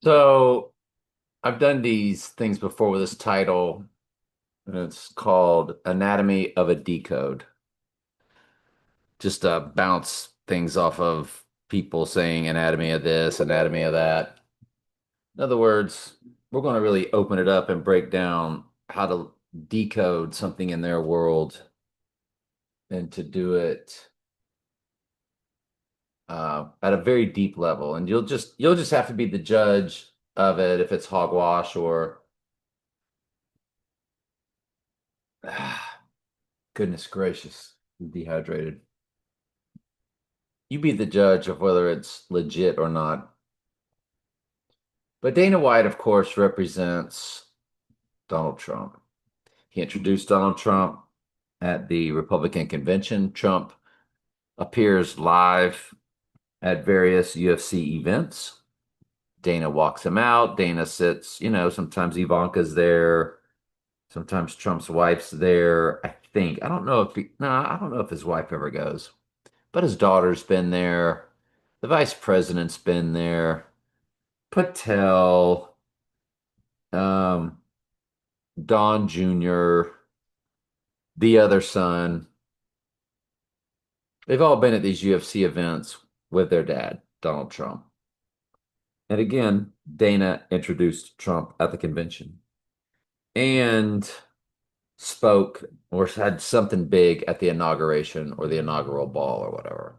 So I've done these things before with this title, and it's called Anatomy of a Decode. Just to bounce things off of people saying anatomy of this, anatomy of that. In other words, we're going to really open it up and break down how to decode something in their world and to do it at a very deep level. And you'll just have to be the judge of it if it's hogwash or goodness gracious, I'm dehydrated. You be the judge of whether it's legit or not. But Dana White, of course, represents Donald Trump. He introduced Donald Trump at the Republican convention. Trump appears live at various UFC events. Dana walks him out. Dana sits, sometimes Ivanka's there. Sometimes Trump's wife's there. I think. I don't know if no, I don't know if his wife ever goes, but his daughter's been there. The vice president's been there. Patel, um, Don Jr., the other son. They've all been at these UFC events with their dad, Donald Trump. And again, Dana introduced Trump at the convention and spoke or had something big at the inauguration or the inaugural ball or whatever.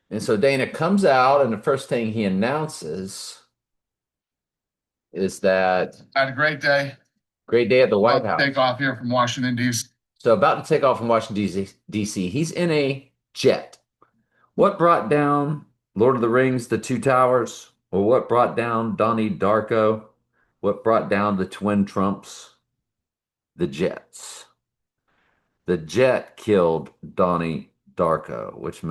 And so Dana comes out, and the first thing he announces is that I had a great day. great day at the White About to take House. off here from Washington, D.C. So about to take off from Washington, D.C. He's in a jet. What brought down Lord of the Rings, the Two Towers? Or what brought down Donnie Darko? What brought down the Twin Trumps? The jets. The jet killed Donnie Darko, which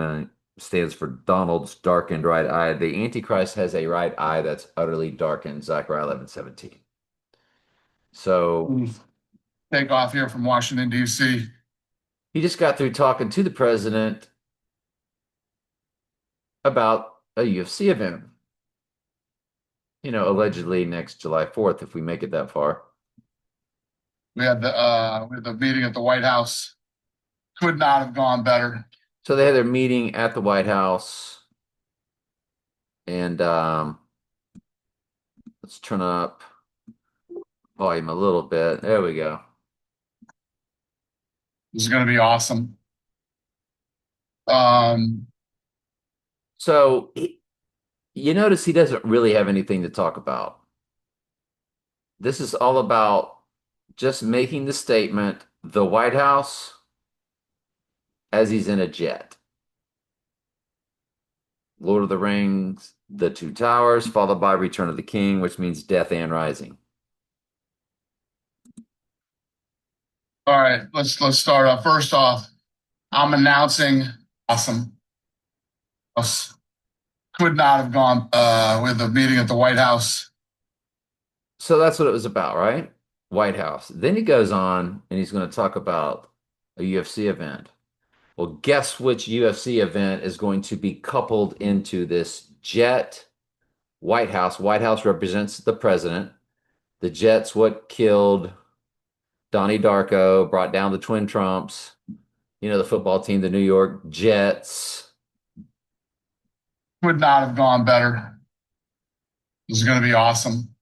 stands for Donald's darkened right eye. The Antichrist has a right eye that's utterly darkened, Zechariah 11:17. So Take off here from Washington, D.C. he just got through talking to the president about a UFC event, allegedly next July 4th, if we make it that far. We had the meeting at the White House. Could not have gone better. So they had their meeting at the White House, and let's turn up volume a little bit. There we go. This is going to be awesome. Um, So you notice he doesn't really have anything to talk about. This is all about just making the statement, the White House, as he's in a jet. Lord of the Rings, The Two Towers, followed by Return of the King, which means death and rising. all right, let's start off. First off, I'm announcing awesome. Could not have gone with the meeting at the White House. So that's what it was about, right? White House. Then he goes on and he's going to talk about a UFC event. Well, guess which UFC event is going to be coupled into this jet White House? White House represents the president. The jet's what killed Donnie Darko, brought down the Twin Trumps, the football team, the New York Jets. Could not have gone better. This is going to be awesome.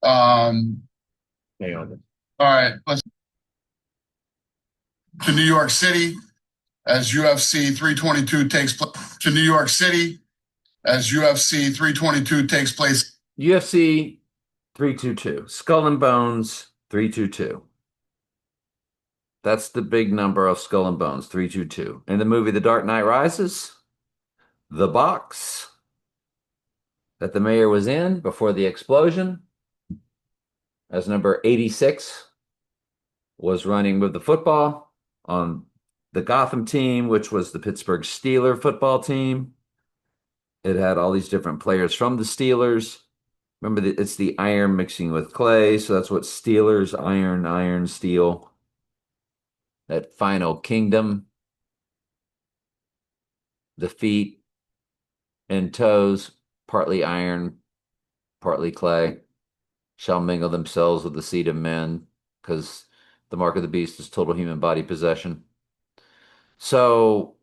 Hang on. All right, let's to New York City as UFC 322 takes place. To New York City as UFC 322 takes place. UFC 322, Skull and Bones 322. That's the big number of Skull and Bones, 322. In the movie The Dark Knight Rises, the box that the mayor was in before the explosion, as number 86, was running with the football on the Gotham team, which was the Pittsburgh Steelers football team. It had all these different players from the Steelers. Remember, it's the iron mixing with clay, so that's what Steelers, iron, iron, steel. That final kingdom, the feet and toes partly iron, partly clay, shall mingle themselves with the seed of men, because the mark of the beast is total human body possession. So,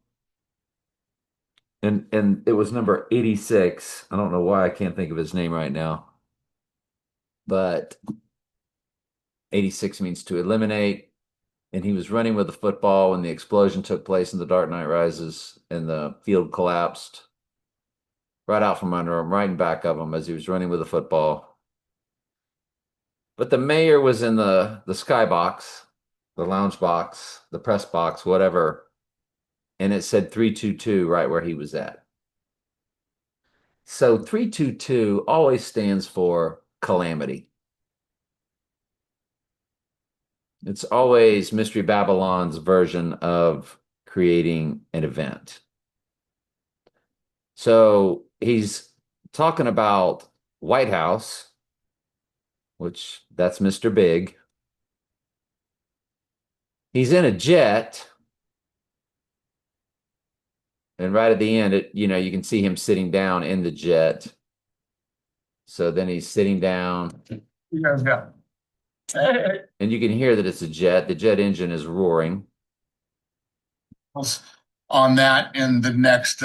and it was number 86. I don't know why I can't think of his name right now, but 86 means to eliminate. And he was running with the football when the explosion took place in The Dark Knight Rises, and the field collapsed right out from under him, right in back of him as he was running with the football. But the mayor was in the skybox, the lounge box, the press box, whatever, and it said 322 right where he was at. So 322 always stands for calamity. It's always Mystery Babylon's version of creating an event. So he's talking about White House, which that's Mr. Big. He's in a jet, and right at the end, you can see him sitting down in the jet. So then he's sitting down, You guys got and you can hear that it's a jet. The jet engine is roaring. on that in the next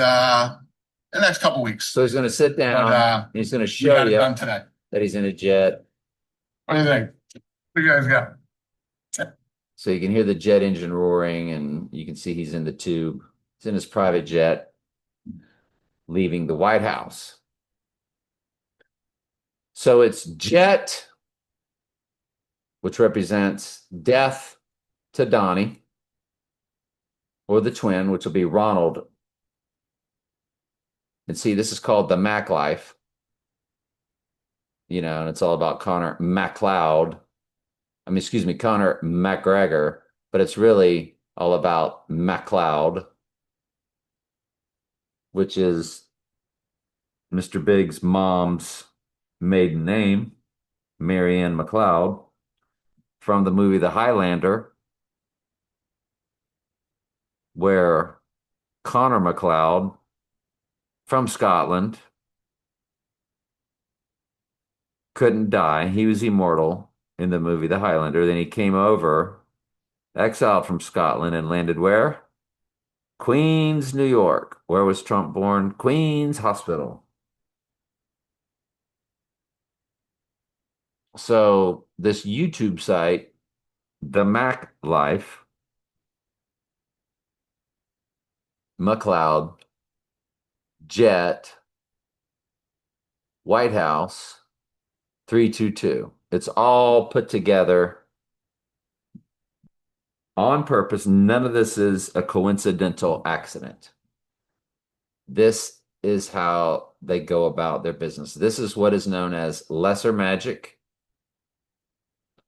couple weeks. So he's going to sit down, and he's going to We show got it you done today. that he's in a jet. What do you think? What you guys got? So you can hear the jet engine roaring, and you can see he's in the tube. He's in his private jet leaving the White House. So it's jet, which represents death to Donnie, or the twin, which will be Ronald. And see, this is called the Mac life, and it's all about Connor MacLeod. Excuse me, Connor McGregor, but it's really all about MacLeod, which is Mr. Big's mom's maiden name, Marianne MacLeod, from the movie The Highlander, where Connor MacLeod from Scotland couldn't die. He was immortal in the movie The Highlander. Then he came over, exiled from Scotland, and landed where? Queens, New York. Where was Trump born? Queens Hospital. So this YouTube site, The Mac Life, MacLeod, Jet, White House, 322. It's all put together on purpose. None of this is a coincidental accident. This is how they go about their business. This is what is known as lesser magic.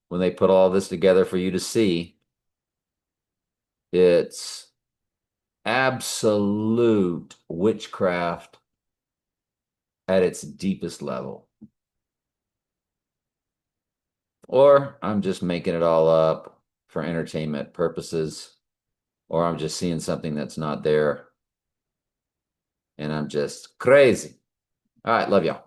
When they put all this together for you to see, it's absolute witchcraft at its deepest level. Or I'm just making it all up for entertainment purposes, or I'm just seeing something that's not there, and I'm just crazy. All right, love y'all.